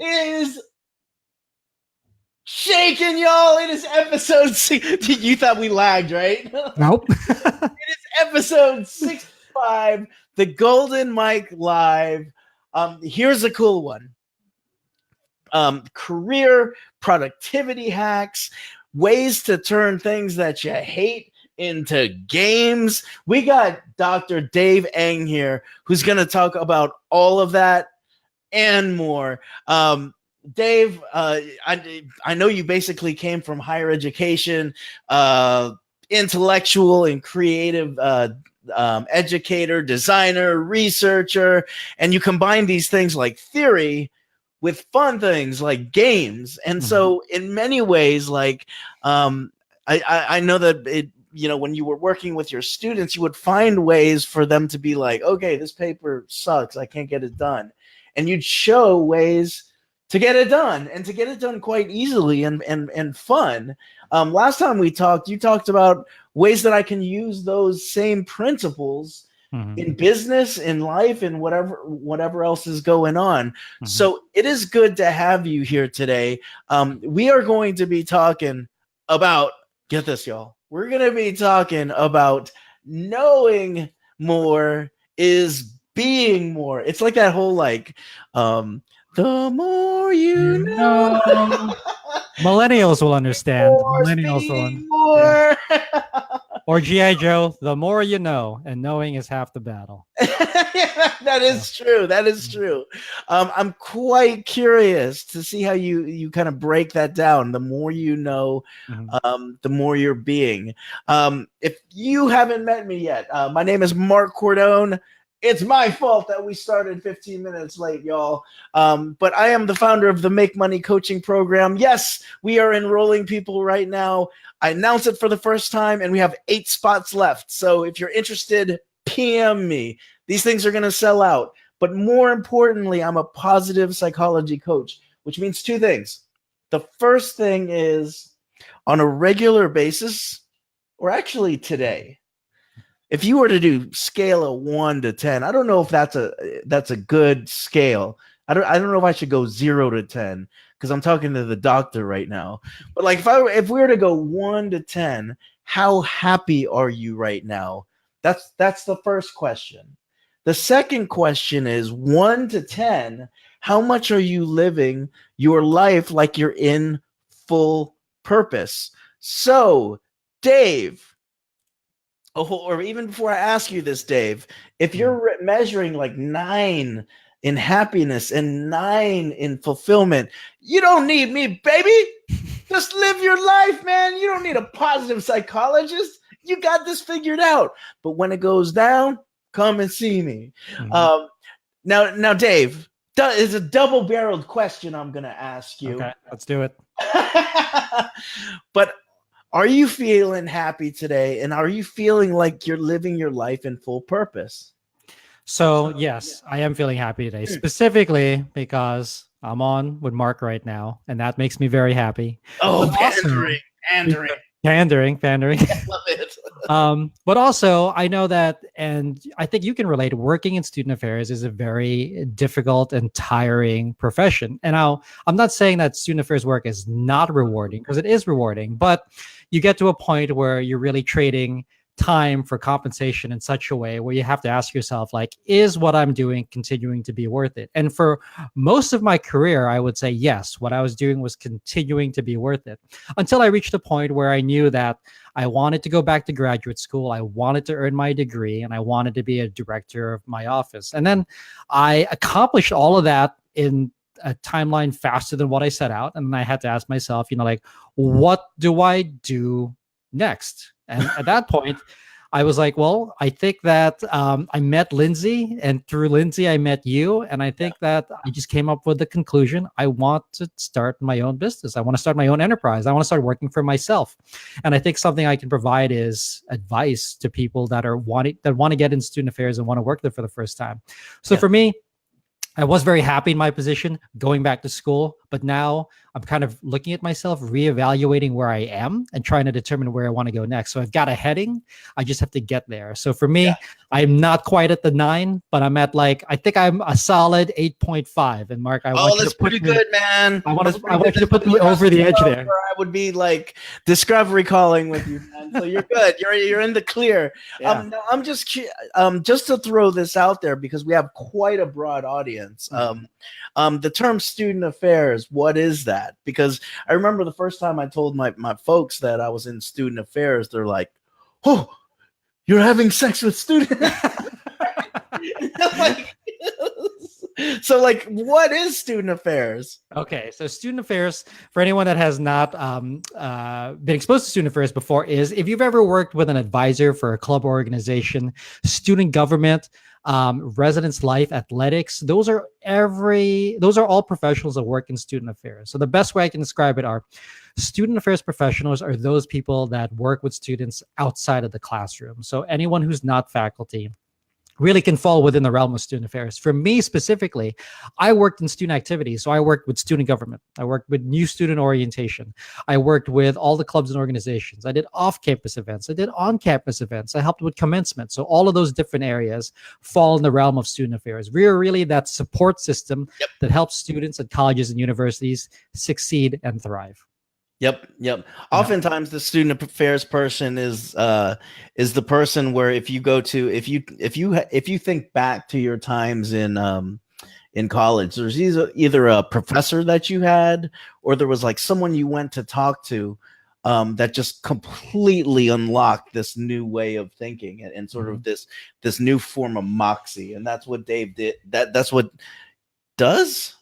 is shaking, y'all. It is episode 6. You thought we lagged, right? Nope. It is episode 65, the Golden Mike Live. Here's a cool one. Career productivity hacks, ways to turn things that you hate into games. We got Dr. Dave Eng here, who's going to talk about all of that and more. Dave, I know you basically came from higher education, intellectual and creative educator, designer, researcher, and you combine these things like theory with fun things like games. And so in many ways, like I know that it, when you were working with your students, you would find ways for them to be like, okay, this paper sucks, I can't get it done. And you'd show ways to get it done, and to get it done quite easily and fun. Last time we talked, you talked about ways that I can use those same principles in business, in life, and whatever else is going on. So it is good to have you here today. We are going to be talking about, get this, y'all. We're going to be talking about knowing more is being more. It's like that whole the more you know. Millennials will understand. Millennials will more. Or G.I. Joe, the more you know, and knowing is half the battle. That is true. That is true. I'm quite curious to see how you kind of break that down. The more you know, the more you're being. If you haven't met me yet, my name is Mark Cordone. It's my fault that we started 15 minutes late, y'all. But I am the founder of the Make Money Coaching Program. Yes, we are enrolling people right now. I announced it for the first time, and we have 8 spots left. So if you're interested, PM me. These things are going to sell out. But more importantly, I'm a positive psychology coach, which means 2 things. The first thing is, on a regular basis, or actually today, if you were to do scale of 1 to 10, I don't know if that's a good scale. I don't know if I should go 0 to 10, because I'm talking to the doctor right now. But like if we were to go 1 to 10, how happy are you right now? That's the first question. The second question is 1 to 10, how much are you living your life like you're in full purpose? So, Dave, or even before I ask you this, Dave, if you're measuring like 9 in happiness and 9 in fulfillment, you don't need me, baby. Just live your life, man. You don't need a positive psychologist. You got this figured out. But when it goes down, come and see me. Now, Dave, it's a double-barreled question I'm going to ask you. Okay, let's do it. But are you feeling happy today? And are you feeling like you're living your life in full purpose? So, yes, I am feeling happy today, specifically because I'm on with Mark right now, and that makes me very happy. Oh, pandering. Pandering. I love it. But also, I know that, and I think you can relate, working in student affairs is a very difficult and tiring profession. And now, I'm not saying that student affairs work is not rewarding, because it is rewarding, but you get to a point where you're really trading time for compensation in such a way where you have to ask yourself, like, is what I'm doing continuing to be worth it? And for most of my career, I would say yes, what I was doing was continuing to be worth it, until I reached a point where I knew that I wanted to go back to graduate school, I wanted to earn my degree, and I wanted to be a director of my office. And then I accomplished all of that in a timeline faster than what I set out. And then I had to ask myself, what do I do next? And at that point, I was like, well, I think that I met Lindsay, and through Lindsay, I met you. And I think that I just came up with the conclusion, I want to start my own business. I want to start my own enterprise. I want to start working for myself. And I think something I can provide is advice to people that want to get in student affairs and want to work there for the first time. So for me, I was very happy in my position going back to school, but now I'm kind of looking at myself, reevaluating where I am and trying to determine where I want to go next. So I've got a heading. I just have to get there. So for Yeah. me, I'm not quite at the 9, but I'm at like, I think I'm a solid 8.5. And Mark, I Oh, want you that's to put pretty me, good, man. That's I pretty good. want you to That's put me just over the edge above there. where I would be like discovery calling with you, man. So you're good. You're in the clear. Yeah. No, I'm just to throw this out there because we have quite a broad audience. The term student affairs, what is that? Because I remember the first time I told my folks that I was in student affairs, they're like, "Oh, you're having sex with students." Like, so like, what is student affairs? Okay, so student affairs, for anyone that has not been exposed to student affairs before, is if you've ever worked with an advisor for a club or organization, student government, residence life, athletics, those are all professionals that work in student affairs. So the best way I can describe it are student affairs professionals are those people that work with students outside of the classroom. So anyone who's not faculty really can fall within the realm of student affairs. For me specifically, I worked in student activities. So I worked with student government. I worked with new student orientation. I worked with all the clubs and organizations. I did off-campus events. I did on-campus events. I helped with commencement. So all of those different areas fall in the realm of student affairs. We are really that support system that helps students at colleges and universities succeed and thrive. Yep. Oftentimes, the student affairs person is the person where if you think back to your times in college, there's either a professor that you had, or there was like someone you went to talk to that just completely unlocked this new way of thinking and sort of this new form of moxie, and that's what Dave did. That's what does.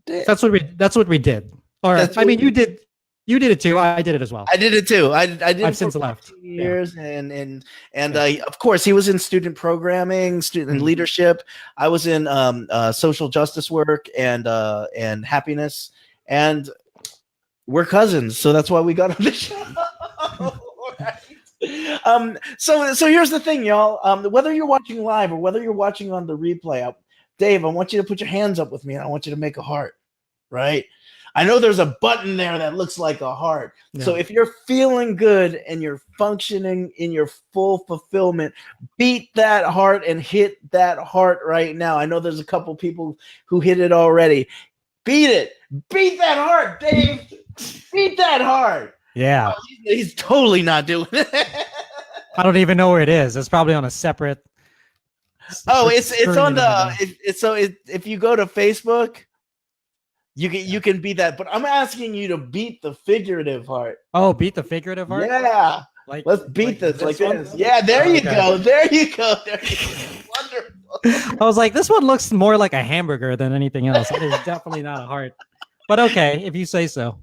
That's what we did. Or I mean, you did it too. I did it as well. I did it too. I did I've it since for left. years, and of course he was in student programming, student leadership. I was in social justice work and happiness, and we're cousins, so that's why we got on the show. Right. So here's the thing, y'all. Whether you're watching live or whether you're watching on the replay, Dave, I want you to put your hands up with me, and I want you to make a heart. Right. I know there's a button there that looks like a heart. Yeah. So if you're feeling good and you're functioning in your full fulfillment, beat that heart and hit that heart right now. I know there's a couple people who hit it already. Beat it. Beat that heart, Dave. Beat that heart. Yeah. Oh, he's totally not doing it. I don't even know where it is. It's probably on a separate. Oh, it's on the. If you go to Facebook, you can beat that, but I'm asking you to beat the figurative heart. Oh, beat the figurative heart? Yeah. Let's beat this like this. Yeah, there you go. There you go. Wonderful. I was like, this one looks more like a hamburger than anything else. It is definitely not a heart. But okay, if you say so.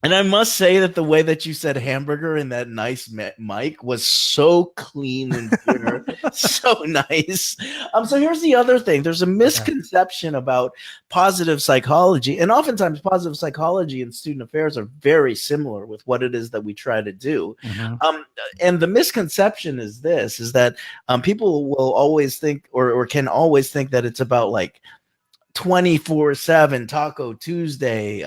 And I must say that the way that you said hamburger in that nice mic was so clean and pure, so nice. So here's the other thing. There's a misconception about positive psychology. And oftentimes positive psychology and student affairs are very similar with what it is that we try to do. And the misconception is this, is that people will always think or can always think that it's about like 24/7 Taco Tuesday.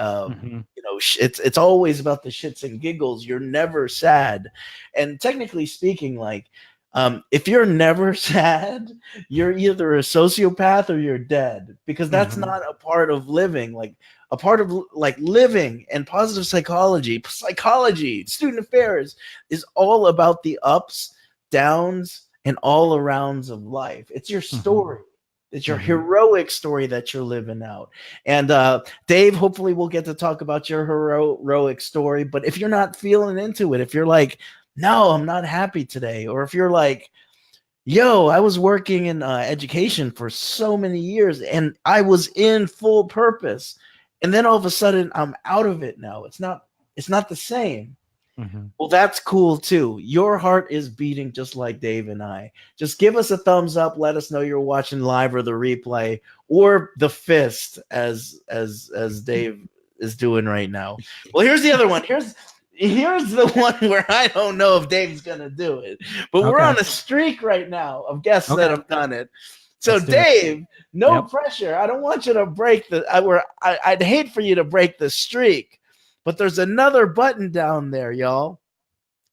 It's always about the shits and giggles. You're never sad. And technically speaking, like if you're never sad, you're either a sociopath or you're dead, because that's not a part of living. Like a part of like living and positive psychology, student affairs is all about the ups, downs, and all arounds of life. It's your story. It's your heroic story that you're living out. And Dave, hopefully we'll get to talk about your heroic story. But if you're not feeling into it, if you're like, no, I'm not happy today, or if you're like, yo, I was working in education for so many years and I was in full purpose, and then all of a sudden I'm out of it now. It's not the same. Well, that's cool too. Your heart is beating just like Dave and I. Just give us a thumbs up. Let us know you're watching live or the replay, or the fist as Dave is doing right now. Well, here's the other one. Here's the one where I don't know if Dave's gonna do it, but we're on a streak right now of guests that have done it. So Let's do it. Dave, no Yep. pressure. I don't want you to break I'd hate for you to break the streak, but there's another button down there, y'all.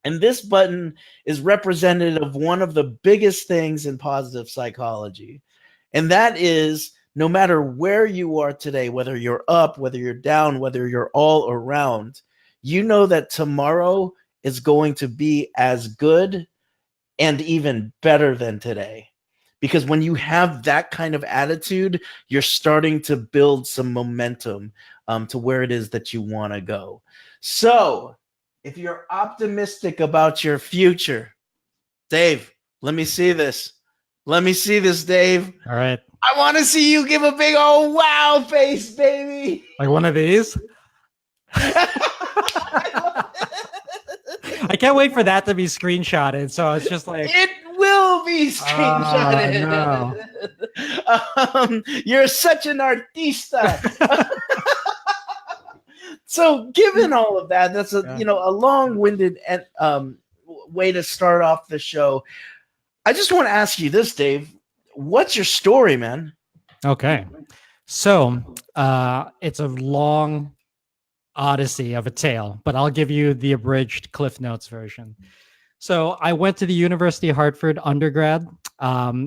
And this button is representative of one of the biggest things in positive psychology. And that is, no matter where you are today, whether you're up, whether you're down, whether you're all around, you know that tomorrow is going to be as good and even better than today. Because when you have that kind of attitude, you're starting to build some momentum to where it is that you want to go. So, if you're optimistic about your future, Dave, let me see this. Let me see this, Dave. All right. I want to see you give a big old wow face, baby. Like one of these. I can't wait for that to be screenshotted. So it's just like it will be screenshotted. No. You're such an artista. So, given all of that, that's a long-winded way to start off the show. I just want to ask you this, Dave. What's your story, man? Okay. So it's a long odyssey of a tale, but I'll give you the abridged Cliff Notes version. So I went to the University of Hartford undergrad.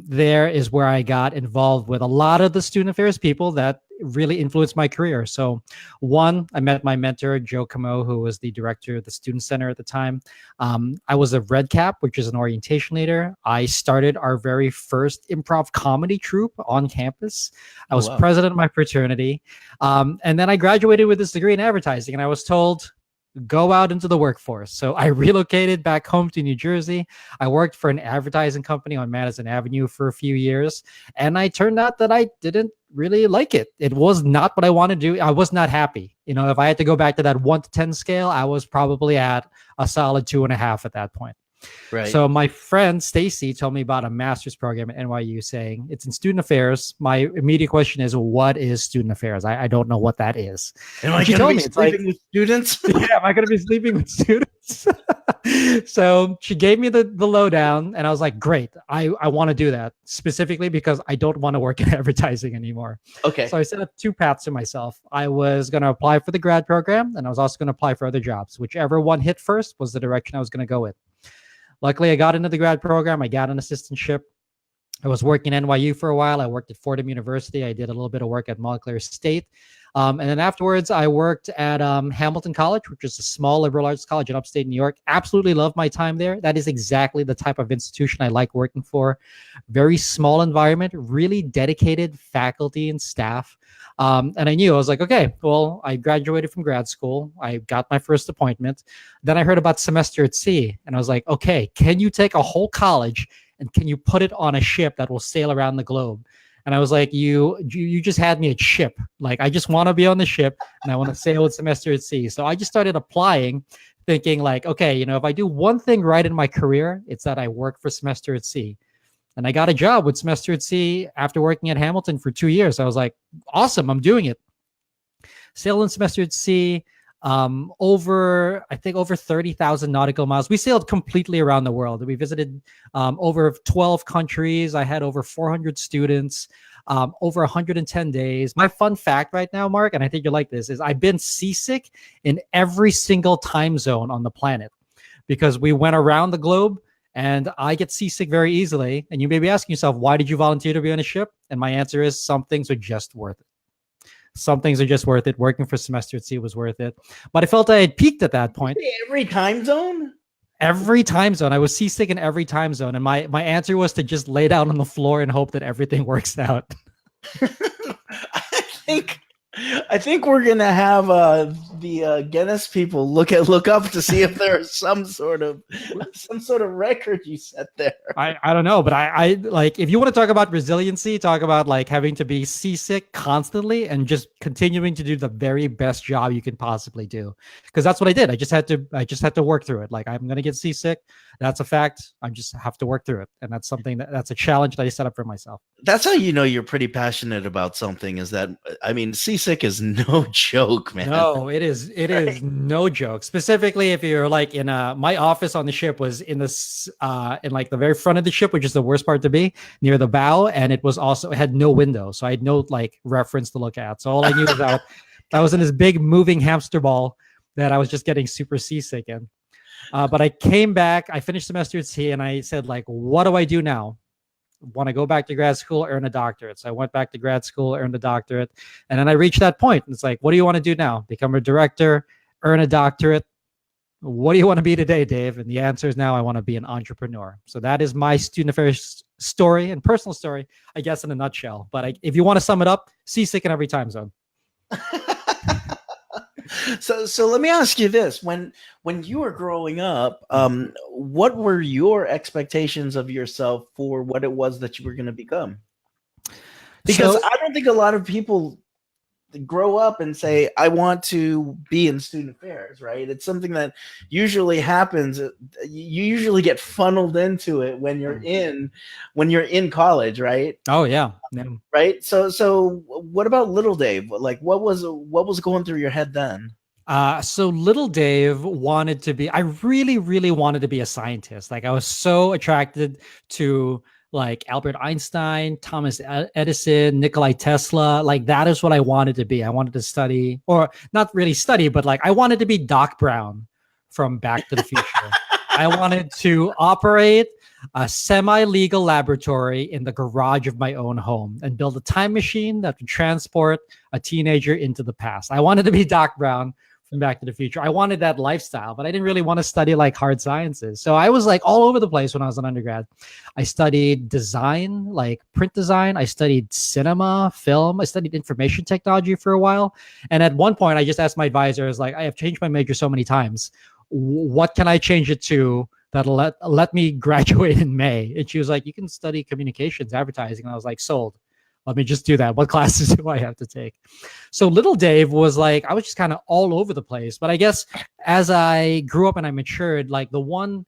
There is where I got involved with a lot of the student affairs people that really influenced my career. So one, I met my mentor, Joe Camo, who was the director of the Student Center at the time. I was a Red Cap, which is an orientation leader. I started our very first improv comedy troupe on campus. I was president of my fraternity. And then I graduated with this degree in advertising, and I was told, go out into the workforce. So I relocated back home to New Jersey. I worked for an advertising company on Madison Avenue for a few years, and I turned out that I didn't really like it. It was not what I wanted to do. I was not happy. You know, if I had to go back to that 1 to 10 scale, I was probably at a solid 2.5 at that point. Right. So my friend Stacy told me about a master's program at NYU saying it's in student affairs. My immediate question is, what is student affairs? I don't know what that is. Am I going to be sleeping with students? Yeah, am I going to be sleeping with students? So she gave me the lowdown, and I was like, great. I want to do that specifically because I don't want to work in advertising anymore. Okay. So I set up 2 paths to myself. I was going to apply for the grad program, and I was also going to apply for other jobs. Whichever one hit first was the direction I was going to go with. Luckily, I got into the grad program. I got an assistantship. I was working at NYU for a while. I worked at Fordham University. I did a little bit of work at Montclair State. And then afterwards, I worked at Hamilton College, which is a small liberal arts college in upstate New York. Absolutely loved my time there. That is exactly the type of institution I like working for. Very small environment, really dedicated faculty and staff. And I knew, I was like, okay, well, I graduated from grad school. I got my first appointment. Then I heard about semester at sea. And I was like, okay, can you take a whole college and can you put it on a ship that will sail around the globe? And I was like, you just had me at ship. Like, I just want to be on the ship and I want to sail with semester at sea. So I just started applying, thinking like, okay, you know, if I do one thing right in my career, it's that I work for semester at sea. And I got a job with semester at sea after working at Hamilton for 2 years. I was like, awesome, I'm doing it. Sailed in semester at sea, over 30,000 nautical miles. We sailed completely around the world. We visited over 12 countries. I had over 400 students, over 110 days. My fun fact right now, Mark, and I think you like this, is I've been seasick in every single time zone on the planet because we went around the globe. And I get seasick very easily. And you may be asking yourself, why did you volunteer to be on a ship? And my answer is some things are just worth it. Some things are just worth it. Working for semester at sea was worth it. But I felt I had peaked at that point. Every time zone? Every time zone. I was seasick in every time zone. And my answer was to just lay down on the floor and hope that everything works out. I think we're gonna have the Guinness people look up to see if there's some sort of record you set there. I don't know, but I like, if you want to talk about resiliency, talk about like having to be seasick constantly and just continuing to do the very best job you can possibly do, because that's what I did. I just had to work through it. Like, I'm gonna get seasick. That's a fact. I just have to work through it, and that's something that's a challenge that I set up for myself. That's how you know you're pretty passionate about something. Is that, I mean, seasick is no joke, man. No, it is no joke. Specifically, if you're like in my office on the ship was in this in like the very front of the ship, which is the worst part to be, near the bow, and it had no window, so I had no like reference to look at. So all I knew was that I was in this big moving hamster ball that I was just getting super seasick in. But I came back, I finished semester at sea, and I said, like, what do I do now? Want to go back to grad school, earn a doctorate. So I went back to grad school, earned a doctorate. And then I reached that point. It's like, what do you want to do now? Become a director, earn a doctorate. What do you want to be today, Dave? And the answer is now I want to be an entrepreneur. So that is my student affairs story and personal story, I guess, in a nutshell. But if you want to sum it up, seasick in every time zone. So let me ask you this: when you were growing up, what were your expectations of yourself for what it was that you were going to become? Because I don't think a lot of people grow up and say, I want to be in student affairs, right? It's something that usually happens. You usually get funneled into it when you're in college, right? Oh yeah. Right. So what about little Dave? Like, what was going through your head then? So little Dave wanted to be, I really, really wanted to be a scientist. Like I was so attracted to like Albert Einstein, Thomas Edison, Nikola Tesla. Like that is what I wanted to be. I wanted to study, or not really study, but like I wanted to be Doc Brown from Back to the Future. I wanted to operate a semi-legal laboratory in the garage of my own home and build a time machine that would transport a teenager into the past. I wanted to be Doc Brown from Back to the Future. I wanted that lifestyle, but I didn't really want to study like hard sciences. So I was like all over the place when I was an undergrad. I studied design, like print design. I studied cinema, film. I studied information technology for a while. And at one point, I just asked my advisor, I was like, I have changed my major so many times. What can I change it to that'll let me graduate in May? And she was like, you can study communications, advertising. And I was like, sold. Let me just do that. What classes do I have to take? So little Dave was like, I was just kind of all over the place. But I guess as I grew up and I matured, like the one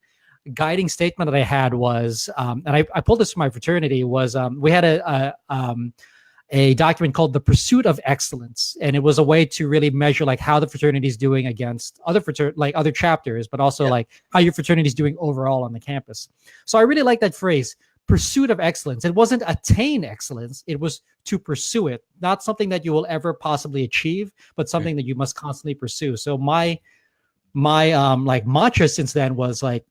guiding statement that I had was, and I pulled this from my fraternity, was we had a document called The Pursuit of Excellence. And it was a way to really measure like how the fraternity is doing against other other chapters, but also like how your fraternity is doing overall on the campus. So I really like that phrase, pursuit of excellence. It wasn't attain excellence. It was to pursue it, not something that you will ever possibly achieve, but something that you must constantly pursue. So my like mantra since then was like,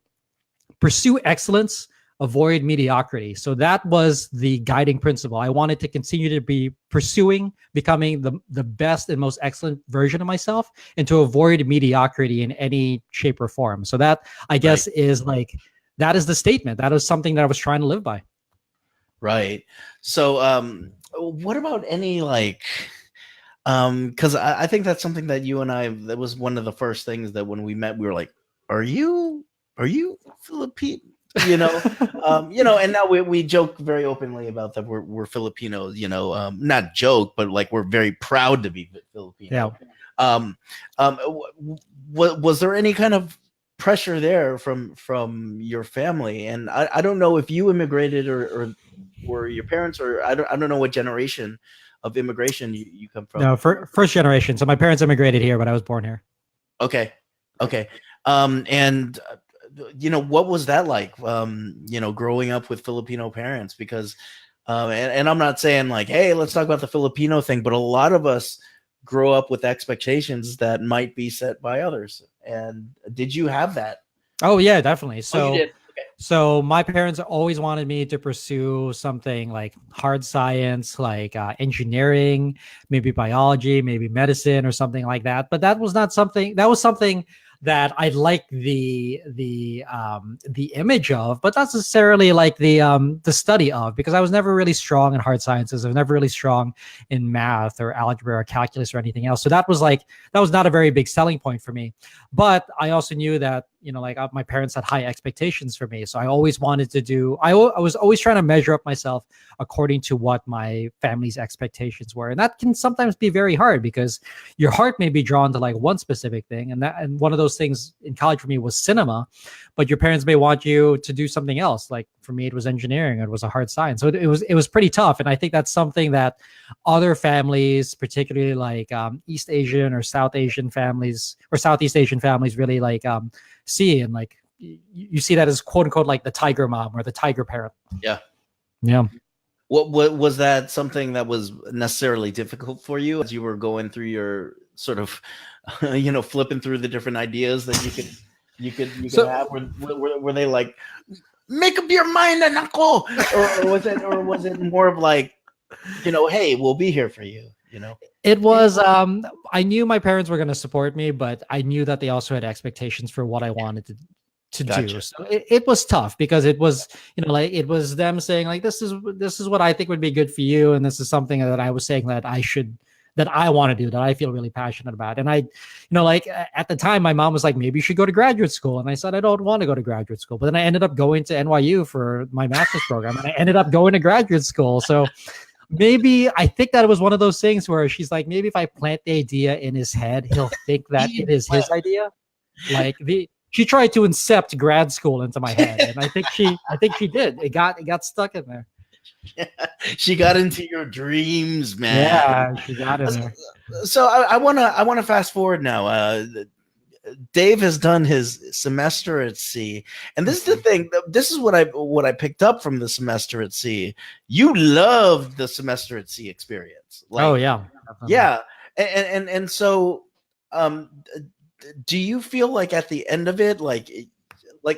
pursue excellence, avoid mediocrity. So that was the guiding principle. I wanted to continue to be pursuing, becoming the best and most excellent version of myself, and to avoid mediocrity in any shape or form. So that, I guess, is like, that is the statement. That is something that I was trying to live by. Right. So what about any like, because I think that's something that you and I, that was one of the first things that when we met, we were like, are you Filipino? And now we joke very openly about that we're Filipinos, not joke, but like we're very proud to be Filipino. Yeah. Was there any kind of pressure there from your family? And I don't know if you immigrated or your parents, or I don't know what generation of immigration you come from. No, first generation. So my parents immigrated here, but I was born here. Okay. And what was that like, growing up with Filipino parents? Because, and I'm not saying like, hey, let's talk about the Filipino thing, but a lot of us grow up with expectations that might be set by others. And did you have that? Oh yeah, definitely. So, you did. Okay. So my parents always wanted me to pursue something like hard science, like engineering, maybe biology, maybe medicine or something like that. But that was not something, that was something that I like the image of, but not necessarily like the study of, because I was never really strong in hard sciences. I was never really strong in math or algebra or calculus or anything else. So that was not a very big selling point for me. But I also knew that, my parents had high expectations for me. So I always wanted to do, I was always trying to measure up myself according to what my family's expectations were. And that can sometimes be very hard because your heart may be drawn to like one specific thing. And one of those things in college for me was cinema, but your parents may want you to do something else, like for me, it was engineering. It was a hard science. So it was pretty tough. And I think that's something that other families, particularly like East Asian or South Asian families or Southeast Asian families, really like see. And like you see that as quote unquote like the tiger mom or the tiger parent. Yeah. Yeah. What was that something that was necessarily difficult for you as you were going through your sort of, flipping through the different ideas that you could have? Were they like, make up your mind, Anako? Or was it more of like, hey, we'll be here for you, It was, I knew my parents were going to support me, but I knew that they also had expectations for what I wanted to Gotcha. do. So it was tough because it was, like it was them saying like, this is what I think would be good for you. And this is something that I was saying that I want to do, that I feel really passionate about. And I, like at the time, my mom was like, maybe you should go to graduate school. And I said, I don't want to go to graduate school. But then I ended up going to NYU for my master's program, and I ended up going to graduate school. So maybe I think that it was one of those things where she's like, maybe if I plant the idea in his head, he'll think that it is his idea. Like she tried to incept grad school into my head, and I think she did. It got stuck in there. Yeah, she got into your dreams, man. Yeah, she got in there. So I wanna fast forward now. Dave has done his semester at sea, and this is the thing. This is what I picked up from the semester at sea. You loved the semester at sea experience. Like, oh yeah, definitely. Yeah, and so, do you feel like at the end of it, like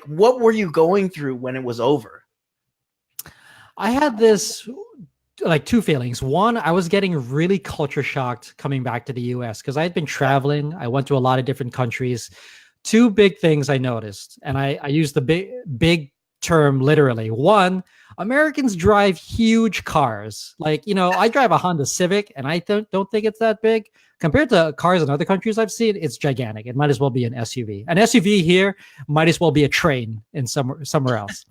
what were you going through when it was over? I had this like two feelings. One, I was getting really culture shocked coming back to the US because I had been traveling. I went to a lot of different countries. Two big things I noticed, and I use the big term literally. One, Americans drive huge cars. Like, I drive a Honda Civic, and I don't think it's that big. Compared to cars in other countries I've seen, it's gigantic. It might as well be an SUV. An SUV here might as well be a train in somewhere else.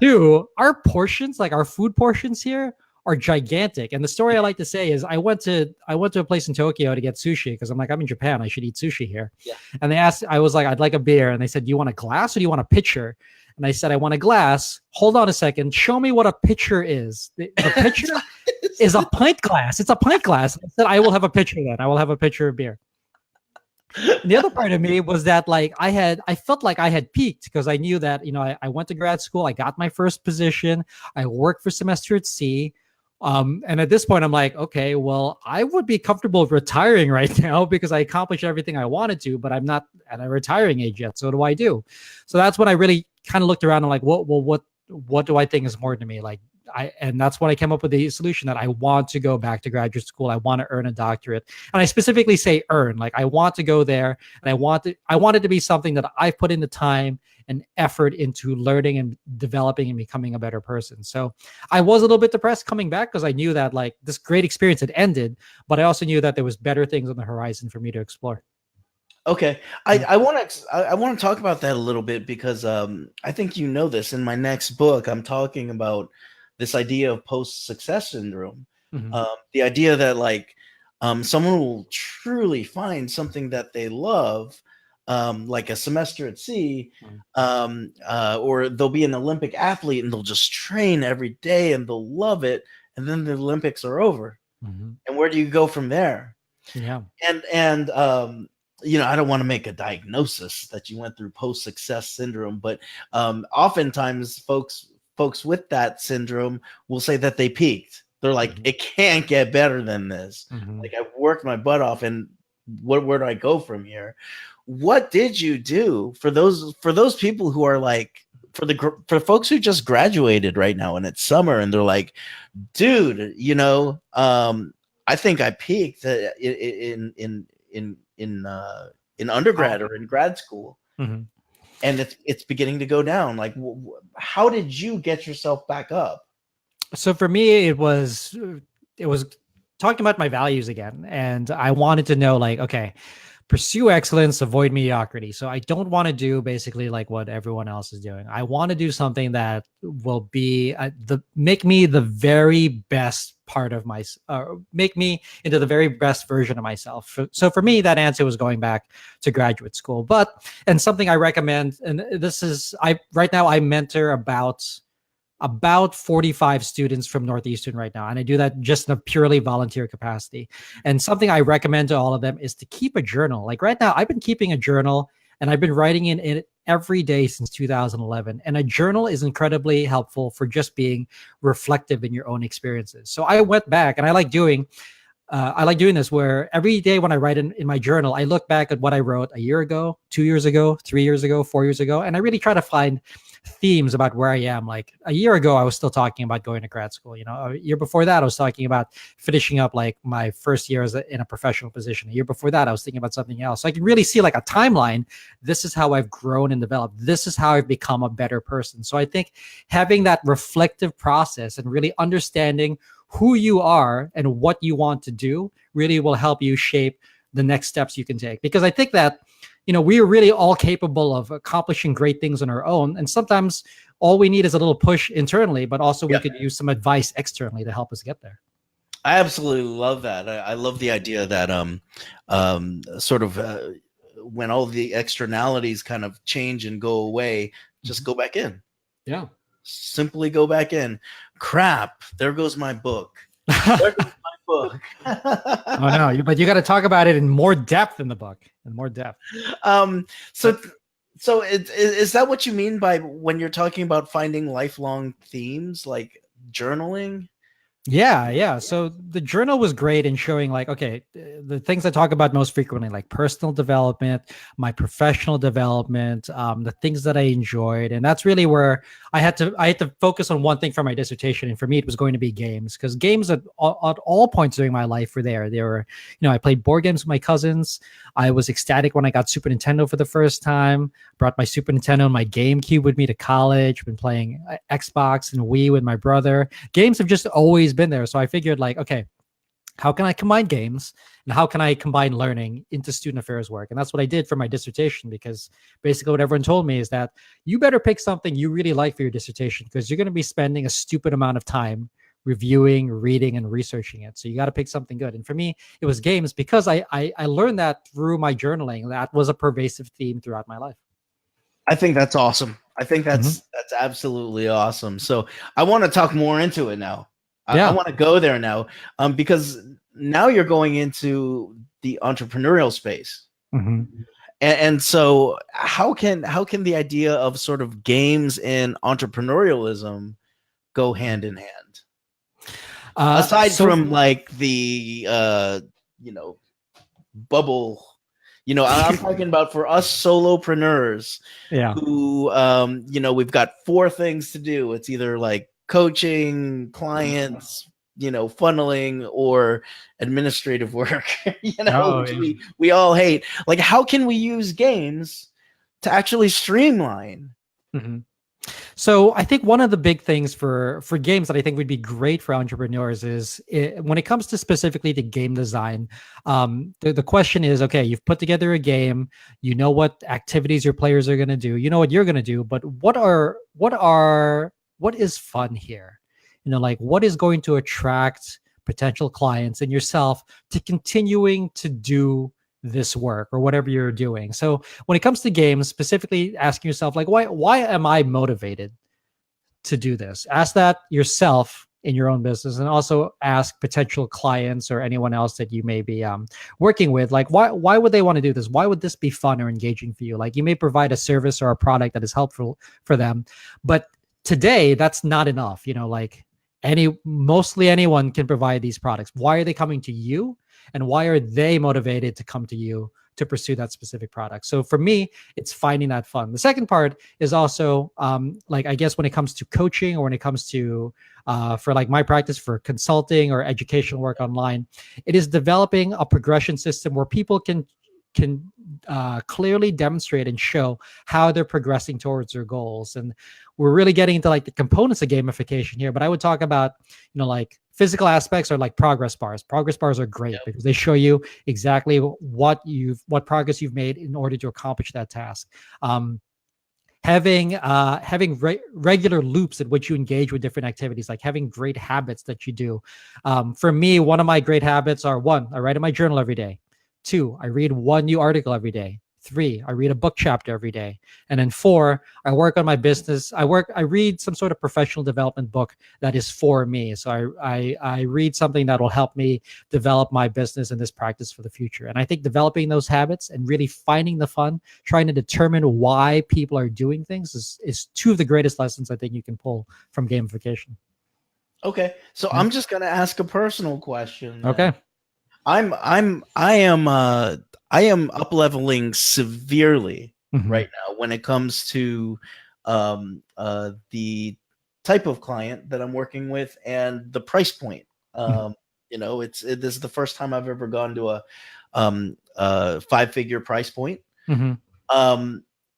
Two, our portions, like our food portions here, are gigantic. And the story I like to say is I went to a place in Tokyo to get sushi because I'm like, I'm in Japan, I should eat sushi here. Yeah. And I was like, I'd like a beer. And they said, do you want a glass or do you want a pitcher? And I said, I want a glass. Hold on a second. Show me what a pitcher is. The pitcher is a pint glass. It's a pint glass. I said, I will have a pitcher then. I will have a pitcher of beer. And the other part of me was that like I felt like I had peaked because I knew that, I went to grad school. I got my first position. I worked for semester at sea. And at this point, I'm like, okay, well, I would be comfortable retiring right now because I accomplished everything I wanted to, but I'm not at a retiring age yet. So what do I do? So that's when I really kind of looked around and like, what do I think is important to me? Like, and that's when I came up with the solution that I want to go back to graduate school. I want to earn a doctorate. And I specifically say earn, like I want to go there, and I want it to be something that I've put in the time and effort into learning and developing and becoming a better person. So I was a little bit depressed coming back because I knew that like this great experience had ended, but I also knew that there was better things on the horizon for me to explore. Okay. I want to talk about that a little bit because I think this. In my next book, I'm talking about this idea of post-success syndrome. Mm-hmm. The idea that like someone will truly find something that they love, like a semester at sea, or they'll be an Olympic athlete and they'll just train every day and they'll love it. And then the Olympics are over. Mm-hmm. And where do you go from there? Yeah. And I don't want to make a diagnosis that you went through post-success syndrome, but oftentimes folks with that syndrome will say that they peaked. They're like, mm-hmm. It can't get better than this. Mm-hmm. Like I've worked my butt off, and where do I go from here? What did you do for those people who are like, for folks who just graduated right now and it's summer and they're like, dude, I think I peaked in undergrad or in grad school. Mm-hmm. And it's beginning to go down. Like, how did you get yourself back up? So for me, it was talking about my values again. And I wanted to know, like, okay, pursue excellence, avoid mediocrity. So I don't want to do basically like what everyone else is doing. I want to do something that will be make me the very best part of make me into the very best version of myself. So for me, that answer was going back to graduate school. And something I recommend, and this is, right now I mentor about about 45 students from Northeastern right now. And I do that just in a purely volunteer capacity. And something I recommend to all of them is to keep a journal. Like right now, I've been keeping a journal and I've been writing in it every day since 2011. And a journal is incredibly helpful for just being reflective in your own experiences. So I went back and I like doing this where every day when I write in my journal, I look back at what I wrote a year ago, 2 years ago, 3 years ago, 4 years ago, and I really try to find themes about where I am. Like a year ago, I was still talking about going to grad school. A year before that, I was talking about finishing up like my first year in a professional position. A year before that, I was thinking about something else. So I can really see like a timeline. This is how I've grown and developed. This is how I've become a better person. So I think having that reflective process and really understanding who you are and what you want to do really will help you shape the next steps you can take. Because I think that, we are really all capable of accomplishing great things on our own. And sometimes all we need is a little push internally, but also we could use some advice externally to help us get there. I absolutely love that. I love the idea that sort of when all the externalities kind of change and go away, just go back in. Yeah. Simply go back in. Crap, there goes my book. There goes my book. Oh no, but you got to talk about it in more depth in the book. So is that what you mean by when you're talking about finding lifelong themes, like journaling? Yeah. So the journal was great in showing like, okay, the things I talk about most frequently, like personal development, my professional development, the things that I enjoyed. And that's really where I had to focus on one thing for my dissertation. And for me, it was going to be games, because games at all points during my life were there. They were, I played board games with my cousins. I was ecstatic when I got Super Nintendo for the first time, brought my Super Nintendo and my GameCube with me to college, been playing Xbox and Wii with my brother. Games have just always been there. So I figured like, okay, how can I combine games and how can I combine learning into student affairs work? And that's what I did for my dissertation, because basically what everyone told me is that you better pick something you really like for your dissertation, because you're going to be spending a stupid amount of time reviewing, reading, and researching it. So you got to pick something good. And for me, it was games, because I learned that through my journaling. That was a pervasive theme throughout my life. I think that's awesome. I think that's absolutely awesome. So I want to talk more into it now. I want to go there now, because now you're going into the entrepreneurial space. And so how can the idea of sort of games and entrepreneurialism go hand in hand? Aside from like the bubble, I'm talking about for us solopreneurs who we've got 4 things to do. It's either like coaching, clients, funneling, or administrative work, which we all hate. Like, how can we use games to actually streamline? So I think one of the big things for games that I think would be great for entrepreneurs is when it comes to specifically to game design, the question is, okay, you've put together a game, you know what activities your players are going to do, you know what you're going to do, but what is fun here? Like what is going to attract potential clients and yourself to continuing to do this work or whatever you're doing. So when it comes to games, specifically asking yourself, like, why am I motivated to do this? Ask that yourself in your own business, and also ask potential clients or anyone else that you may be working with, like, why would they want to do this? Why would this be fun or engaging for you? Like, you may provide a service or a product that is helpful for them, but today that's not enough. Like mostly anyone can provide these products. Why are they coming to you? And why are they motivated to come to you to pursue that specific product? So for me, it's finding that fun. The second part is also like, I guess when it comes to coaching, or when it comes to for like my practice for consulting or educational work online, it is developing a progression system where people can clearly demonstrate and show how they're progressing towards their goals. And we're really getting into like the components of gamification here, but I would talk about, like physical aspects are like progress bars. Progress bars are great because they show you exactly what progress you've made in order to accomplish that task. Having regular loops at which you engage with different activities, like having great habits that you do. For me, one of my great habits are: 1, I write in my journal every day. 2, I read one new article every day. 3, I read a book chapter every day. And then 4, I work on my business. I read some sort of professional development book that is for me. So I read something that will help me develop my business and this practice for the future. And I think developing those habits and really finding the fun, trying to determine why people are doing things is two of the greatest lessons I think you can pull from gamification. Okay, so I'm just gonna ask a personal question then. Okay. I am up leveling severely right now when it comes to the type of client that I'm working with and the price point. This is the first time I've ever gone to a 5-figure price point.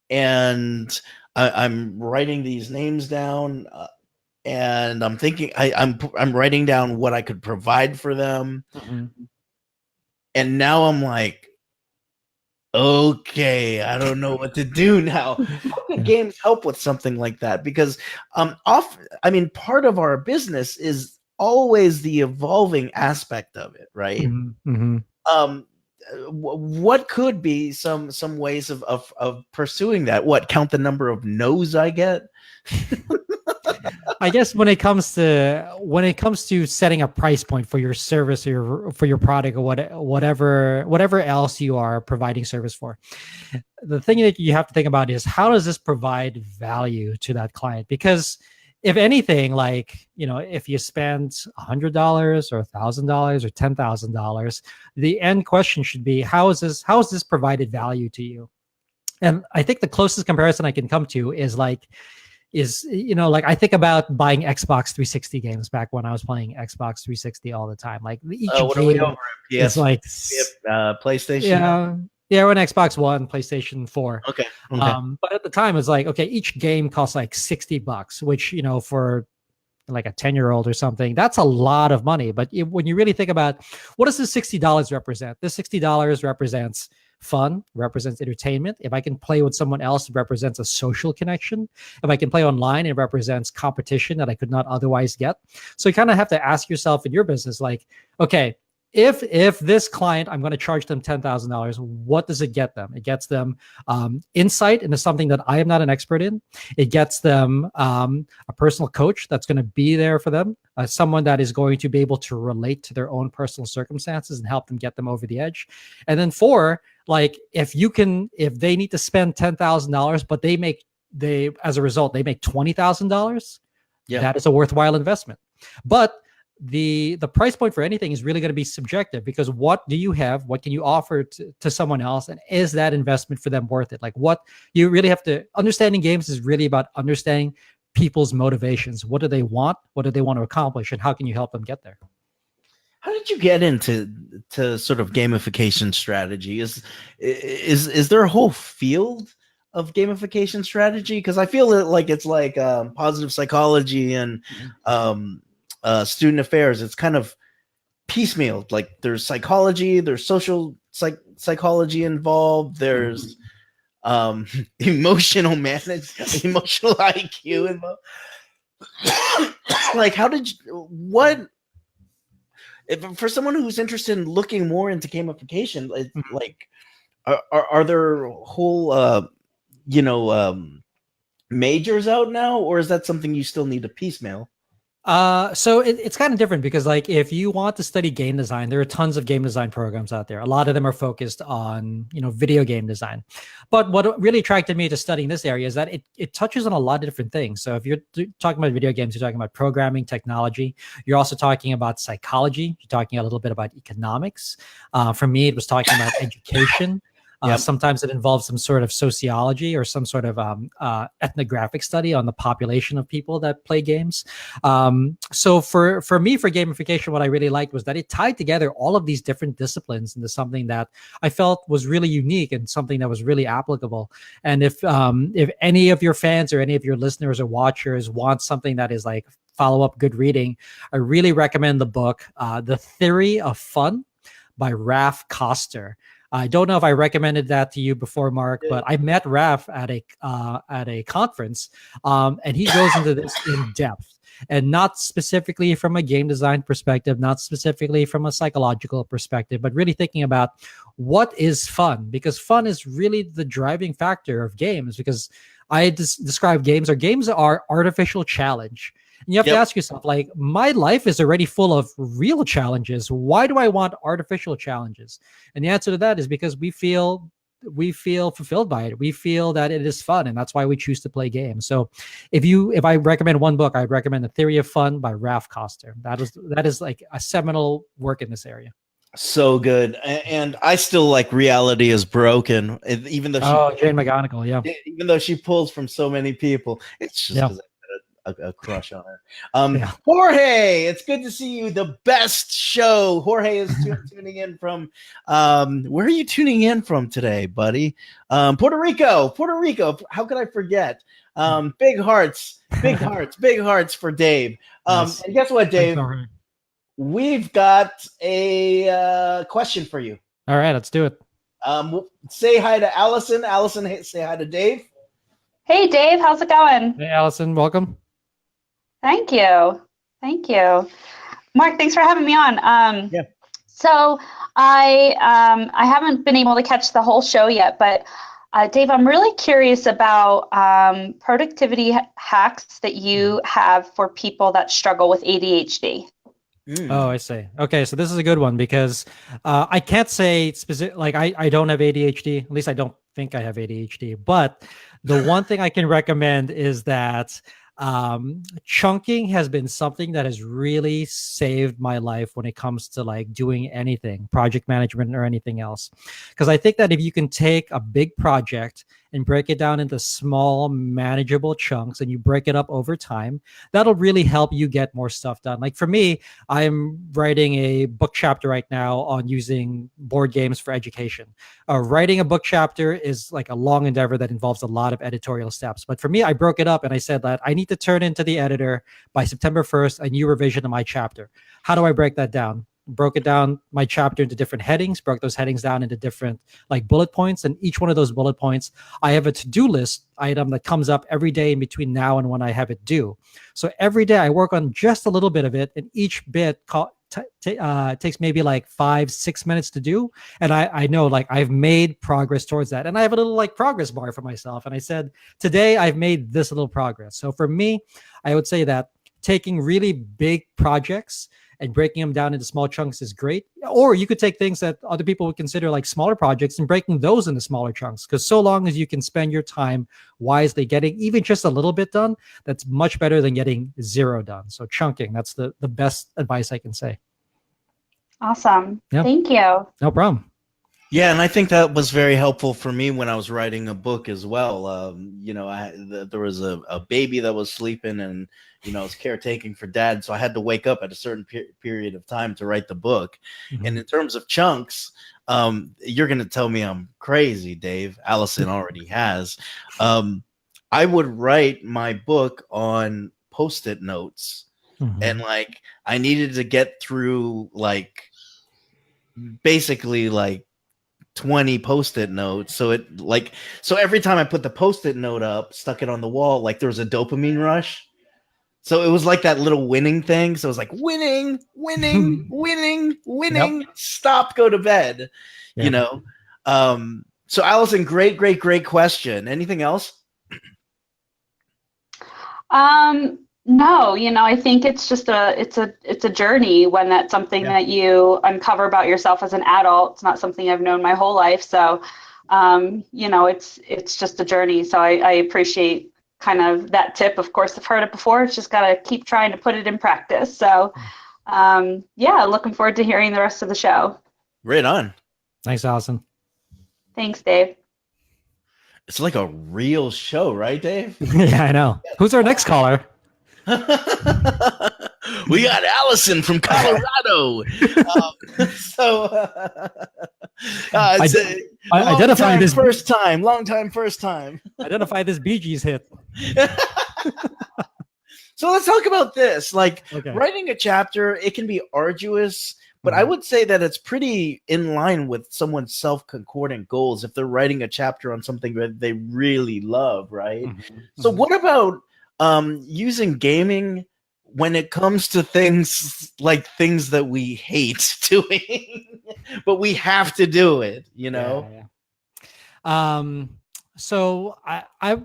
And I'm writing these names down, and I'm thinking I'm writing down what I could provide for them. And now I'm like, okay, I don't know what to do now. How can games help with something like that? Because part of our business is always the evolving aspect of it, right? What could be some ways of pursuing that? What, count the number of no's I get? I guess when it comes to setting a price point for your service or for your product or whatever else you are providing service for, the thing that you have to think about is, how does this provide value to that client? Because if anything, like, if you spend $100 or $1,000 or $10,000, the end question should be, how is this provided value to you? And I think the closest comparison I can come to is I think about buying Xbox 360 games back when I was playing Xbox 360 all the time. Like each what game are we over? is like PlayStation. Yeah, we're on Xbox One, PlayStation 4. Okay. But at the time, it's like, okay, each game costs like $60, which, for like a 10-year-old or something, that's a lot of money. But when you really think about, what does this $60 represent? This $60 represents fun, represents entertainment. If I can play with someone else, it represents a social connection. If I can play online, it represents competition that I could not otherwise get. So you kind of have to ask yourself in your business, like, okay, if this client, I'm going to charge them $10,000, what does it get them? It gets them insight into something that I am not an expert in. It gets them a personal coach that's going to be there for them, someone that is going to be able to relate to their own personal circumstances and help them get them over the edge. And then 4, like, if they need to spend $10,000, but as a result, they make $20,000, that is a worthwhile investment. But the price point for anything is really going to be subjective, because what do you have? What can you offer to someone else? And is that investment for them worth it? Like, what you really have to understanding games is really about understanding people's motivations. What do they want? What do they want to accomplish? And how can you help them get there? How did you get into sort of gamification strategy? Is there a whole field of gamification strategy? Because I feel like it's like positive psychology and student affairs. It's kind of piecemeal. Like, there's psychology, there's social psychology involved, there's emotional IQ involved. Like, for someone who's interested in looking more into gamification, like, are there whole majors out now, or is that something you still need to piecemeal? So it's kind of different, because, like, if you want to study game design, there are tons of game design programs out there. A lot of them are focused on, video game design. But what really attracted me to studying this area is that it touches on a lot of different things. So if you're talking about video games, you're talking about programming, technology. You're also talking about psychology. You're talking a little bit about economics. For me, it was talking about education. Sometimes it involves some sort of sociology or some sort of ethnographic study on the population of people that play games. So for me, for gamification, what I really liked was that it tied together all of these different disciplines into something that I felt was really unique and something that was really applicable. And if any of your fans or any of your listeners or watchers want something that is like follow-up good reading, I really recommend the book, The Theory of Fun by Raf Koster. I don't know if I recommended that to you before, Mark, but I met Raf at a conference, and he goes into this in depth, and not specifically from a game design perspective, not specifically from a psychological perspective, but really thinking about what is fun, because fun is really the driving factor of games. Because I describe games are artificial challenge. And you have to ask yourself, like, my life is already full of real challenges. Why do I want artificial challenges? And the answer to that is because we feel fulfilled by it. We feel that it is fun, and that's why we choose to play games. So if I recommend one book, I'd recommend The Theory of Fun by Ralph Koster. That is like a seminal work in this area. So good. And I still like Reality is Broken, even though Jane McGonigal, yeah. Even though she pulls from so many people. It's just because I got a crush on her. Jorge, it's good to see you. The best show. Jorge is tuning in from where are you tuning in from today, buddy? Puerto Rico. How could I forget? Big hearts for Dave. Nice. And guess what, Dave? We've got a question for you. All right, let's do it. Say hi to Allison. Allison, say hi to Dave. Hey, Dave. How's it going? Hey, Allison. Welcome. Thank you. Mark, thanks for having me on. So I haven't been able to catch the whole show yet, but Dave, I'm really curious about productivity hacks that you have for people that struggle with ADHD. Oh, I see. Okay, so this is a good one because I can't say specific. Like I don't have ADHD. At least I don't think I have ADHD. But the one thing I can recommend is that chunking has been something that has really saved my life when it comes to like doing anything, project management or anything else. Because I think that if you can take a big project and break it down into small, manageable chunks, and you break it up over time, that'll really help you get more stuff done. Like for me, I'm writing a book chapter right now on using board games for education. Writing a book chapter is like a long endeavor that involves a lot of editorial steps. But for me, I broke it up and I said that I need to turn into the editor by September 1st a new revision of my chapter. How do I break that down? Broke it down, my chapter, into different headings, broke those headings down into different like bullet points. And each one of those bullet points, I have a to-do list item that comes up every day in between now and when I have it due. So every day I work on just a little bit of it, and each bit takes maybe like 5-6 minutes to do. And I know like I've made progress towards that. And I have a little like progress bar for myself. And I said, today I've made this little progress. So for me, I would say that taking really big projects and breaking them down into small chunks is great. Or you could take things that other people would consider like smaller projects and breaking those into smaller chunks. Because so long as you can spend your time wisely getting even just a little bit done, that's much better than getting zero done. So chunking, that's the best advice I can say. Awesome. Yeah. Thank you. No problem. Yeah, and I think that was very helpful for me when I was writing a book as well. There was a baby that was sleeping, and I was caretaking for Dad, so I had to wake up at a certain period of time to write the book. Mm-hmm. And in terms of chunks, you're going to tell me I'm crazy, Dave. Allison already has. I would write my book on Post-it notes, and like I needed to get through like basically like 20 Post-it notes. So every time I put the Post-it note up, stuck it on the wall, like there was a dopamine rush. So it was like that little winning thing. So it was like winning, Yep. Stop, go to bed, So Allison, great question. Anything else? No, I think it's just it's a journey when that's something that you uncover about yourself as an adult. It's not something I've known my whole life. So, it's just a journey. So I appreciate kind of that tip. Of course, I've heard it before. It's just got to keep trying to put it in practice. So, looking forward to hearing the rest of the show. Right on. Thanks, Allison. Thanks, Dave. It's like a real show, right, Dave? Yeah, I know. Who's our next caller? We got Allison from Colorado. Identify this first time. Identify this Bee Gees hit. So let's talk about this. Like writing a chapter, it can be arduous, but I would say that it's pretty in line with someone's self-concordant goals if they're writing a chapter on something that they really love, right? So what about using gaming when it comes to things that we hate doing, but we have to do it, you know? So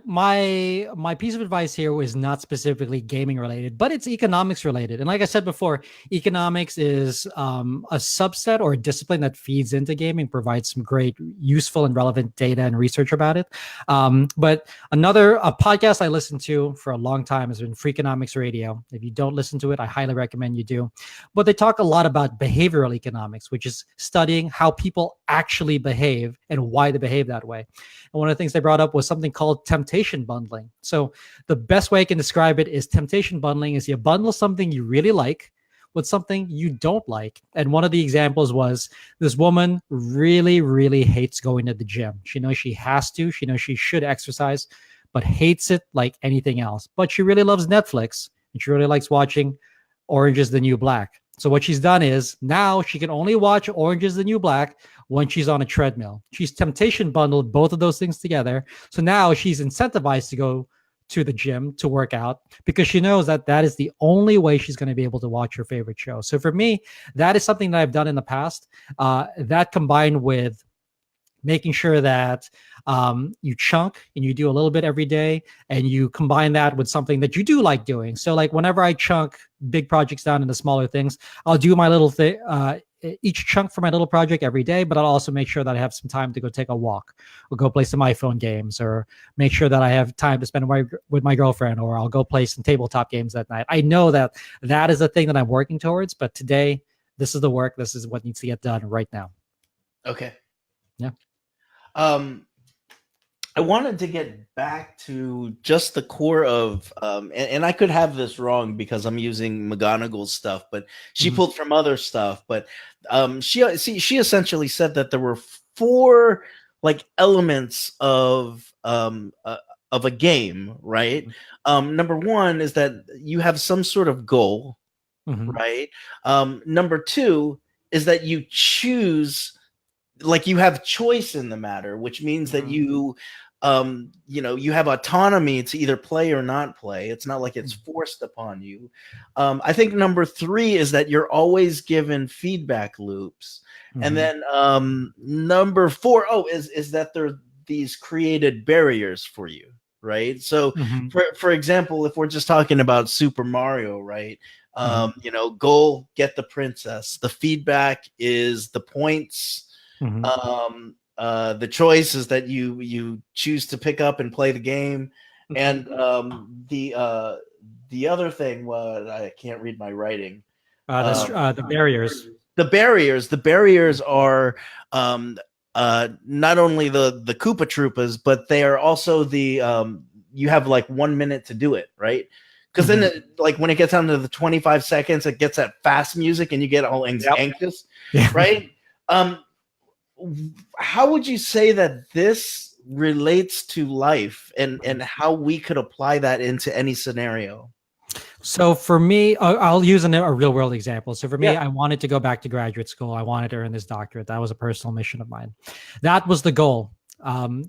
my piece of advice here was not specifically gaming related, but it's economics related. And like I said before, economics is a subset or a discipline that feeds into gaming, provides some great, useful, and relevant data and research about it. But a podcast I listened to for a long time has been Freakonomics Radio. If you don't listen to it, I highly recommend you do. But they talk a lot about behavioral economics, which is studying how people actually behave and why they behave that way. And one of the things they brought up was something called temptation bundling. So the best way I can describe it is temptation bundling is you bundle something you really like with something you don't like. And one of the examples was this woman really, really hates going to the gym. She knows she has to. She knows she should exercise, but hates it like anything else. But she really loves Netflix, and she really likes watching Orange is the New Black. So what she's done is now she can only watch Orange is the New Black when she's on a treadmill. She's temptation bundled both of those things together. So now she's incentivized to go to the gym to work out because she knows that that is the only way she's going to be able to watch her favorite show. So for me, that is something that I've done in the past. That combined with making sure that you chunk and you do a little bit every day, and you combine that with something that you do like doing. So like whenever I chunk big projects down into smaller things, I'll do my little thing, each chunk for my little project every day, but I'll also make sure that I have some time to go take a walk or go play some iPhone games, or make sure that I have time to spend with my girlfriend, or I'll go play some tabletop games that night. I know that that is a thing that I'm working towards, but today, this is the work. This is what needs to get done right now. Okay. Yeah. I wanted to get back to just the core of, and I could have this wrong because I'm using McGonagall's stuff, but she pulled from other stuff. But she essentially said that there were 4 like elements of a game, right? Number 1 is that you have some sort of goal, right? Number 2 is that you choose. Like you have choice in the matter, which means that you have autonomy to either play or not play. It's not like it's forced upon you. I think number 3 is that you're always given feedback loops. And then number 4, is that there are these created barriers for you, right? So for example, if we're just talking about Super Mario, right? Goal, get the princess. The feedback is the points. The choice is that you choose to pick up and play the game, and the other thing, I can't read my writing. The barriers. The barriers are not only the Koopa Troopas, but they are also the you have like 1 minute to do it, right? Because then, like when it gets down to the 25 seconds, it gets that fast music, and you get all anxious, right? How would you say that this relates to life, and how we could apply that into any scenario? So for me, I'll use a real world example. So for me, I wanted to go back to graduate school. I wanted to earn this doctorate. That was a personal mission of mine. That was the goal.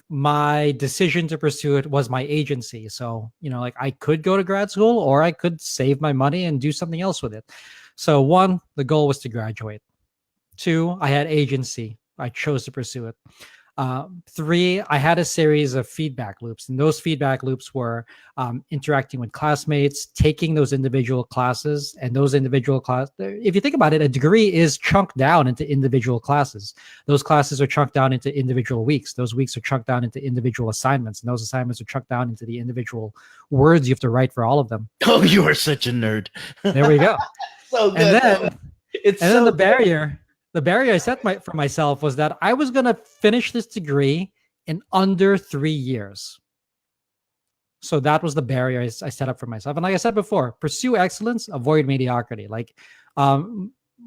My decision to pursue it was my agency. So, like I could go to grad school, or I could save my money and do something else with it. So 1, the goal was to graduate. 2, I had agency. I chose to pursue it. 3, I had a series of feedback loops, and those feedback loops were interacting with classmates, taking those individual classes, and those individual classes. If you think about it, a degree is chunked down into individual classes. Those classes are chunked down into individual weeks. Those weeks are chunked down into individual assignments, and those assignments are chunked down into the individual words you have to write for all of them. Oh, you are such a nerd. There we go. So good. And then the barrier. The barrier I set for myself was that I was going to finish this degree in under 3 years. So that was the barrier I set up for myself. And like I said before, pursue excellence, avoid mediocrity. Like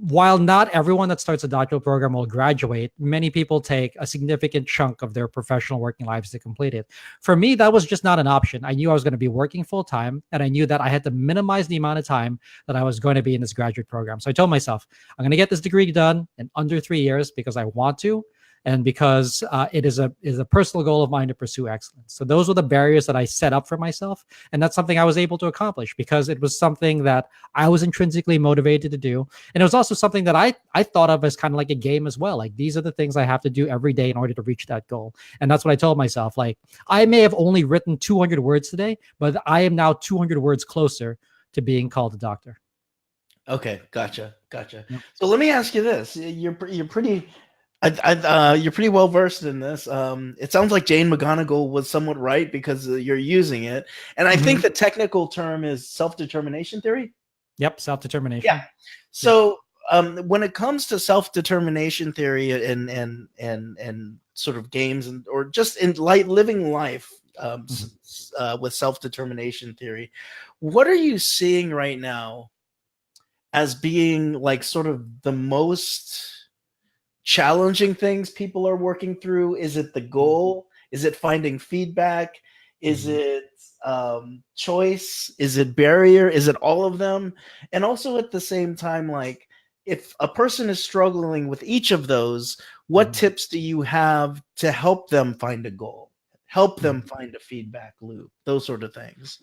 while not everyone that starts a doctoral program will graduate, many people take a significant chunk of their professional working lives to complete it. For me, that was just not an option. I knew I was going to be working full time, and I knew that I had to minimize the amount of time that I was going to be in this graduate program. So I told myself, I'm going to get this degree done in under 3 years because I want to, and because it is a personal goal of mine to pursue excellence. So those were the barriers that I set up for myself, and that's something I was able to accomplish because it was something that I was intrinsically motivated to do, and it was also something that I thought of as kind of like a game as well. Like, these are the things I have to do every day in order to reach that goal, and that's what I told myself. Like, I may have only written 200 words today, but I am now 200 words closer to being called a doctor. Okay, gotcha. Yep. So let me ask you this: you're pretty. You're pretty well versed in this. It sounds like Jane McGonigal was somewhat right because you're using it, and I think the technical term is self-determination theory. Yep, self-determination. Yeah. So when it comes to self-determination theory and sort of games or just in living life with self-determination theory, what are you seeing right now as being like sort of the most challenging things people are working through? Is it the goal? Is it finding feedback? Is it choice? Is it barrier? Is it all of them? And also at the same time, like, if a person is struggling with each of those, what tips do you have to help them find a goal, help them find a feedback loop, those sort of things?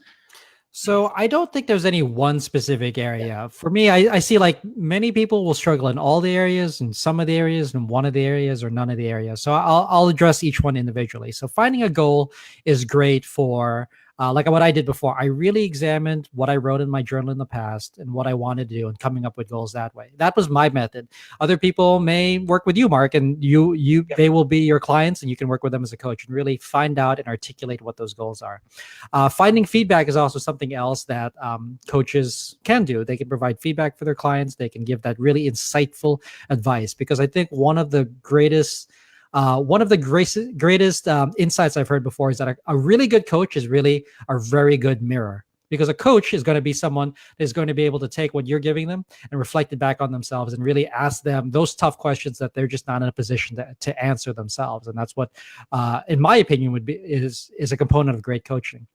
So I don't think there's any one specific area. For me, I see like many people will struggle in all the areas and some of the areas and one of the areas or none of the areas. So I'll address each one individually. So finding a goal is great for like what I did before. I really examined what I wrote in my journal in the past and what I wanted to do and coming up with goals that way. That was my method. Other people may work with you, Mark, and they will be your clients and you can work with them as a coach and really find out and articulate what those goals are. Finding feedback is also something else that coaches can do. They can provide feedback for their clients. They can give that really insightful advice, because I think one of the greatest insights I've heard before is that a really good coach is really a very good mirror, because a coach is going to be someone that is going to be able to take what you're giving them and reflect it back on themselves and really ask them those tough questions that they're just not in a position to answer themselves. And that's what, in my opinion, is a component of great coaching.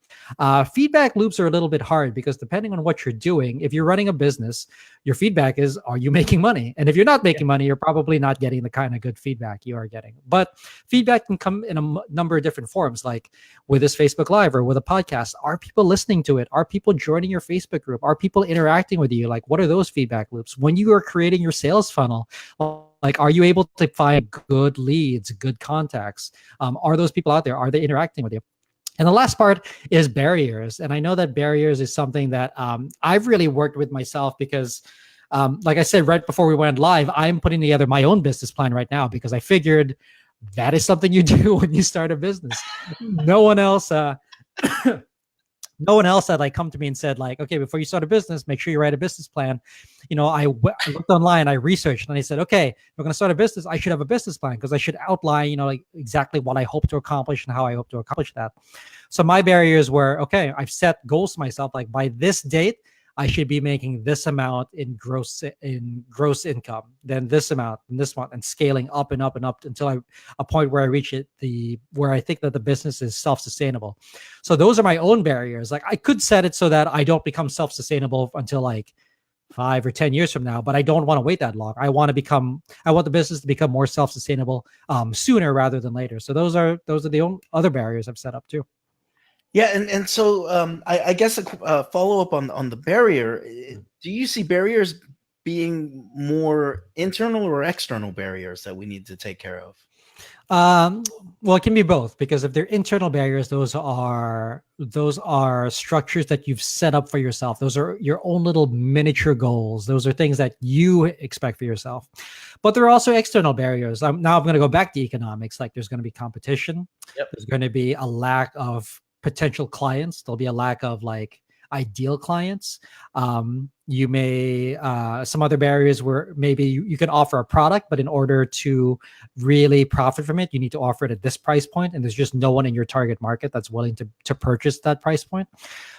Feedback loops are a little bit hard because depending on what you're doing, if you're running a business, your feedback is, are you making money? And if you're not making money, you're probably not getting the kind of good feedback you are getting. But feedback can come in a number of different forms, like with this Facebook Live or with a podcast. Are people listening to it? Are people joining your Facebook group? Are people interacting with you? Like, what are those feedback loops? When you are creating your sales funnel, like, are you able to find good leads, good contacts? Are those people out there? Are they interacting with you? And the last part is barriers. And I know that barriers is something that I've really worked with myself because, like I said, right before we went live, I'm putting together my own business plan right now because I figured that is something you do when you start a business. No one else had like come to me and said like, okay, before you start a business, make sure you write a business plan. You know, I looked online, I researched, and I said, okay, if we're going to start a business, I should have a business plan because I should outline, you know, like exactly what I hope to accomplish and how I hope to accomplish that. So my barriers were, okay, I've set goals to myself. Like by this date, I should be making this amount in gross income, then this amount, and this one, and scaling up and up and up until a point where I reach where I think that the business is self-sustainable. So those are my own barriers. Like I could set it so that I don't become self-sustainable until like 5 or 10 years from now, but I don't want to wait that long. I want the business to become more self-sustainable sooner rather than later. So those are the other barriers I've set up too. Yeah, and so I guess a follow up on the barrier. Do you see barriers being more internal or external barriers that we need to take care of? Well, it can be both, because if they're internal barriers, those are structures that you've set up for yourself. Those are your own little miniature goals. Those are things that you expect for yourself. But there are also external barriers. Now I'm going to go back to economics. Like there's going to be competition. Yep. There's going to be a lack of potential clients. There'll be a lack of like ideal clients. You may some other barriers where maybe you can offer a product, but in order to really profit from it, you need to offer it at this price point, and there's just no one in your target market that's willing to purchase that price point.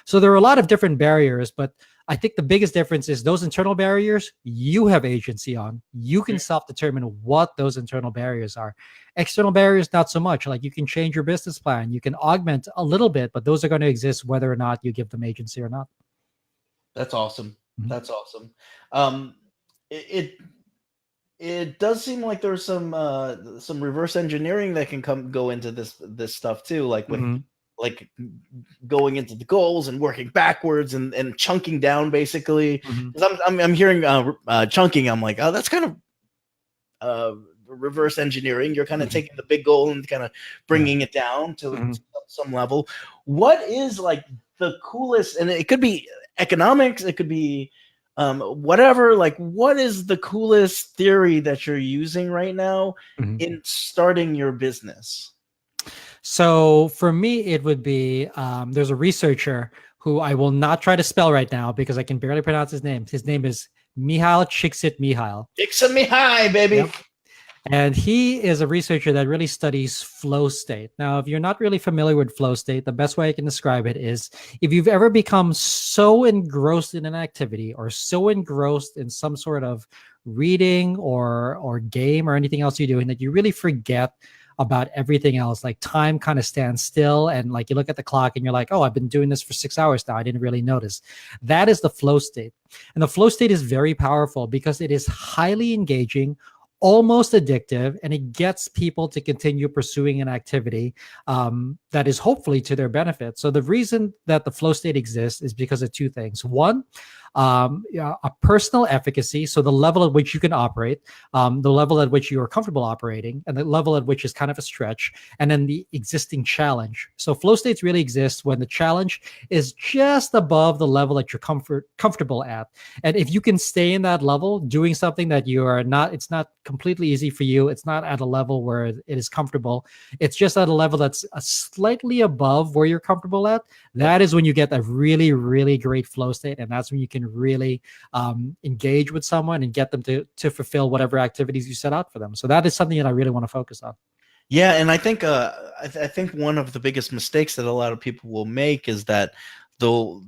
So there are a lot of different barriers, but I think the biggest difference is those internal barriers you have agency on. You can self-determine what those internal barriers are. External barriers, not so much. Like you can change your business plan, you can augment a little bit, but those are going to exist whether or not you give them agency or not. That's awesome. That's awesome. It does seem like there's some reverse engineering that can go into this stuff too, like with like going into the goals and working backwards and chunking down basically. Because I'm hearing chunking. I'm like, oh, that's kind of reverse engineering. You're kind of taking the big goal and kind of bringing it down to some level. What is like the coolest, and it could be economics, it could be whatever, like what is the coolest theory that you're using right now in starting your business? So for me, it would be, there's a researcher who I will not try to spell right now because I can barely pronounce his name. His name is Mihail Csikszentmihalyi. Csikszentmihalyi, baby. Yep. And he is a researcher that really studies flow state. Now, if you're not really familiar with flow state, the best way I can describe it is if you've ever become so engrossed in an activity or so engrossed in some sort of reading or game or anything else you're doing that you really forget about everything else, like time kind of stands still and like you look at the clock and you're like, oh, I've been doing this for 6 hours now. I didn't really notice. That is the flow state. And the flow state is very powerful because it is highly engaging, almost addictive, and it gets people to continue pursuing an activity that is hopefully to their benefit. So the reason that the flow state exists is because of two things. One, a personal efficacy, so the level at which you can operate, the level at which you are comfortable operating, and the level at which is kind of a stretch, and then the existing challenge. So flow states really exist when the challenge is just above the level that you're comfortable at. And if you can stay in that level, doing something that you are not, it's not completely easy for you, it's not at a level where it is comfortable, it's just at a level that's slightly above where you're comfortable at, that is when you get a really, really great flow state. And that's when you can really engage with someone and get them to fulfill whatever activities you set out for them. So that is something that I really want to focus on. Yeah, and I think I think one of the biggest mistakes that a lot of people will make is that they'll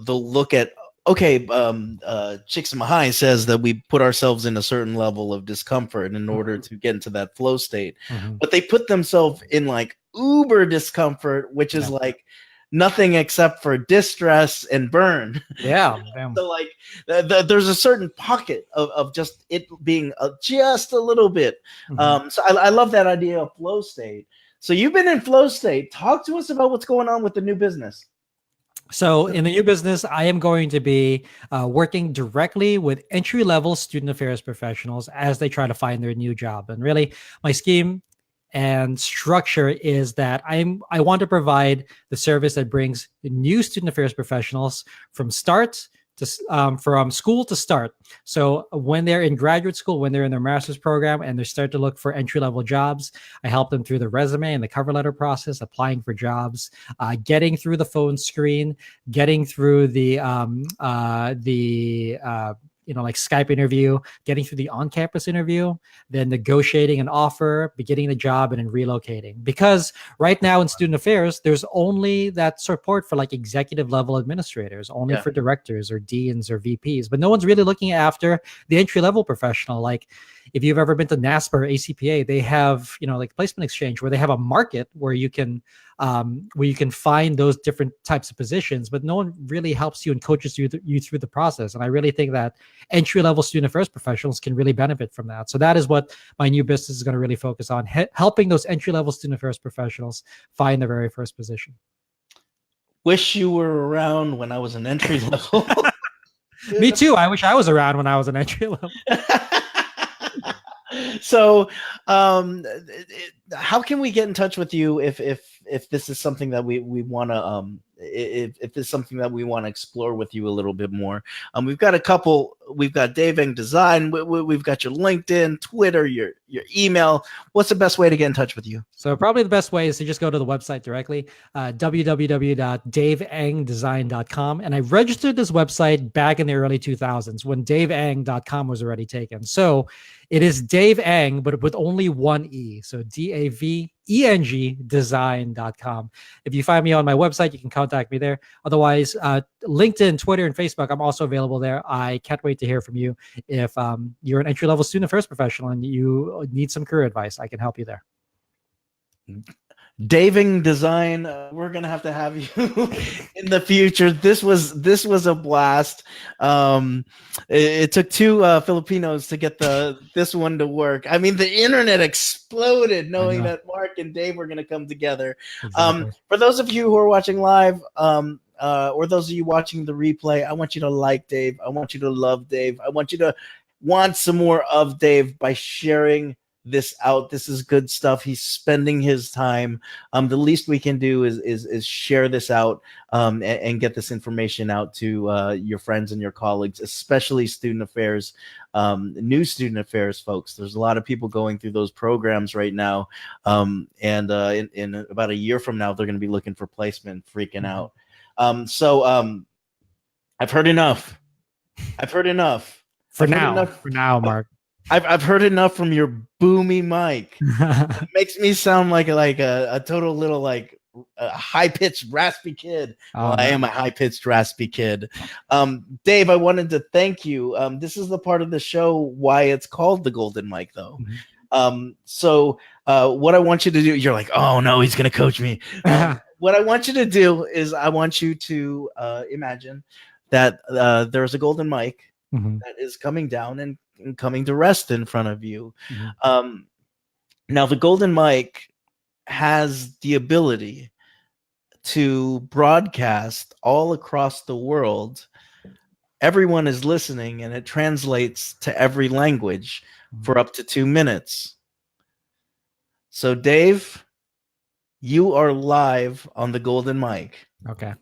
look at, okay, Csikszentmihalyi says that we put ourselves in a certain level of discomfort in order to get into that flow state, but they put themselves in like uber discomfort, which is like nothing except for distress and burn. Yeah. So like there's a certain pocket of just it being just a little bit. So I love that idea of flow state. So you've been in flow state. Talk to us about what's going on with the new business. So in the new business, I am going to be working directly with entry-level student affairs professionals as they try to find their new job. And really, my scheme and structure is that I want to provide the service that brings new student affairs professionals from start to from school to start. So when they're in graduate school, when they're in their master's program and they start to look for entry-level jobs, I help them through the resume and the cover letter process, applying for jobs, getting through the phone screen, getting through the like Skype interview, getting through the on-campus interview, then negotiating an offer, beginning the job, and then relocating. Because right now in student affairs, there's only that support for like executive level administrators, only for directors or deans or VPs, but no one's really looking after the entry-level professional. Like if you've ever been to NASPA or ACPA, they have, like placement exchange where they have a market where you can find those different types of positions, but no one really helps you and coaches you through the process. And I really think that entry-level student affairs professionals can really benefit from that. So that is what my new business is going to really focus on, helping those entry-level student affairs professionals find their very first position. Wish you were around when I was an entry level. Me too. I wish I was around when I was an entry level. So how can we get in touch with you if this is something that we want to if it's something that we want to explore with you a little bit more. We've got Dave Eng Design. We've got your LinkedIn, Twitter, your email. What's the best way to get in touch with you? So probably the best way is to just go to the website directly, www.daveengdesign.com. And I registered this website back in the early 2000s when daveeng.com was already taken. So it is Dave Eng, but with only one E. So DAVENG design.com. If you find me on my website, you can contact me there. Otherwise, LinkedIn, Twitter, and Facebook, I'm also available there. I can't wait to hear from you. If you're an entry-level student affairs professional and you need some career advice, I can help you there. Daving Design, we're gonna have to have you in the future. This was a blast. It took two Filipinos to get this one to work. I mean, the internet exploded knowing that Mark and Dave were gonna come together. Exactly. For those of you who are watching live, or those of you watching the replay, I want you to like Dave. I want you to love Dave. I want you to want some more of Dave by sharing this out. This is good stuff. He's spending his time. The least we can do is share this out, and get this information out to your friends and your colleagues, especially student affairs, new student affairs folks. There's a lot of people going through those programs right now, and in about a year from now, they're going to be looking for placement, freaking out. So I've heard enough. For now, Mark. I've heard enough from your boomy mic. It makes me sound like a total little like a high-pitched raspy kid. Well, I am a high-pitched raspy kid. Dave, I wanted to thank you. This is the part of the show why it's called the Golden Mic, though. So what I want you to do, you're like, oh no, he's gonna coach me. What I want you to do is I want you to imagine that there's a golden mic that is coming down and coming to rest in front of you. Now the golden mic has the ability to broadcast all across the world. Everyone is listening, and it translates to every language for up to 2 minutes. So Dave, you are live on the golden mic. Okay.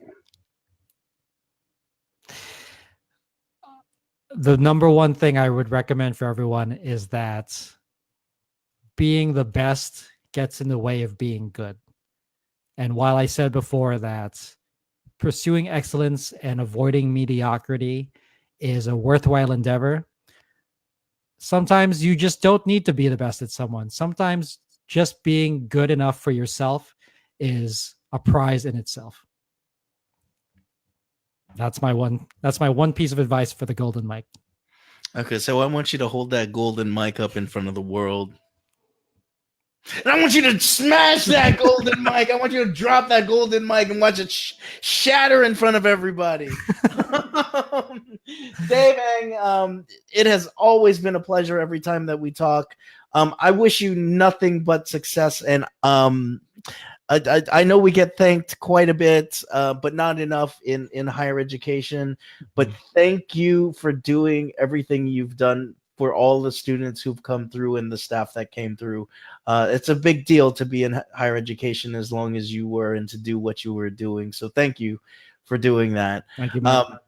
The number one thing I would recommend for everyone is that being the best gets in the way of being good. And while I said before that pursuing excellence and avoiding mediocrity is a worthwhile endeavor, sometimes you just don't need to be the best at someone. Sometimes just being good enough for yourself is a prize in itself. That's my one piece of advice for the golden mic. Okay, so I want you to hold that golden mic up in front of the world. And I want you to smash that golden mic. I want you to drop that golden mic and watch it shatter in front of everybody. Dave Eng, it has always been a pleasure every time that we talk. I wish you nothing but success, and I know we get thanked quite a bit, but not enough in higher education. But thank you for doing everything you've done for all the students who've come through and the staff that came through. It's a big deal to be in higher education as long as you were and to do what you were doing. So thank you for doing that. Thank you, Mark.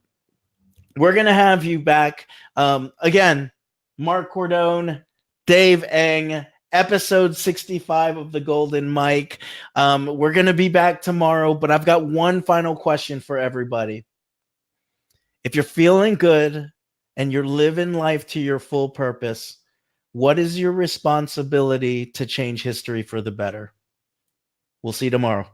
We're going to have you back. Again, Mark Cordone, Dave Eng, episode 65 of the Golden Mic. We're going to be back tomorrow, but I've got one final question for everybody. If you're feeling good and you're living life to your full purpose, what is your responsibility to change history for the better? We'll see you tomorrow.